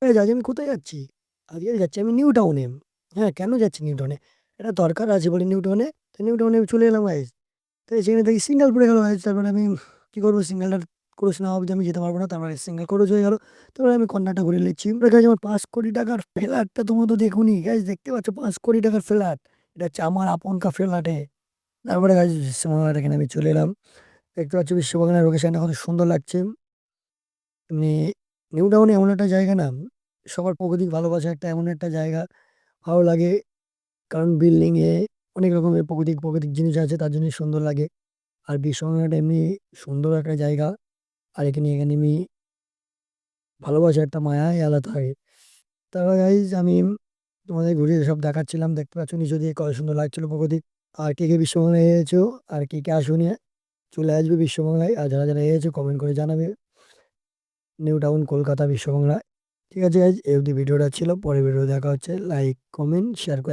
আজ আমি কোথায় যাচ্ছি? আজকে যাচ্ছি আমি নিউ টাউনে। হ্যাঁ, কেন যাচ্ছি নিউ টাউনে? একটা দরকার আছে বলে নিউ টাউনে। তো নিউ টাউনে আমি চলে এলাম গাইস। তো সেখানে দেখি সিগন্যাল পড়ে গেল গাইস। তারপরে আমি কি করবো, সিগন্যালটা ক্রস না অব্দি আমি যেতে পারবো না। তারপরে সিগন্যাল ক্রস হয়ে গেল। তারপরে আমি কর্নারটা ঘুরে নিচ্ছি। গাইস আমার ৫ কোটি টাকার ফ্ল্যাটটা তোমরা তো দেখোনি গাইস, দেখতে পাচ্ছ ৫ কোটি টাকার ফ্ল্যাট। এটা হচ্ছে আমার আপনকা ফ্ল্যাটে। তারপরে গাইস বিশ্ববাংলার এখানে আমি চলে এলাম। দেখতে পাচ্ছ বিশ্ববাংলার লোকেশনটা কত সুন্দর লাগছে। এমনি নিউ টাউনে এমন একটা জায়গা না, সবার প্রকৃতিক ভালোবাসা একটা এমন একটা জায়গা, ভালো লাগে। কারণ বিল্ডিং এ অনেক রকমের প্রাকৃতিক প্রাকৃতিক জিনিস আছে, তার জন্য সুন্দর লাগে। আর বিশ্ববাংলাটা এমনি সুন্দর একটা জায়গা। আর এখানে এখানে আমি ভালোবাসা একটা মায়াই আলাদা থাকে। তারপর গাইজ আমি তোমাদের ঘুরিয়ে সব দেখাচ্ছিলাম, দেখতে পাচ্ছ নিচে দিয়ে কত সুন্দর লাগছিল প্রকৃতি। আর কে কে বিশ্ববাংলায় এসেছো আর কে কে আসুনি, চলে আসবে বিশ্ববাংলায়। আর যারা যারা এসেছো কমেন্ট করে জানাবে। নিউ টাউন কলকাতা বিশ্ববাংলা। ঠিক আছে গাইজ, এই অবধি ভিডিওটা ছিল। পরের ভিডিও দেখা হচ্ছে। লাইক কমেন্ট শেয়ার করে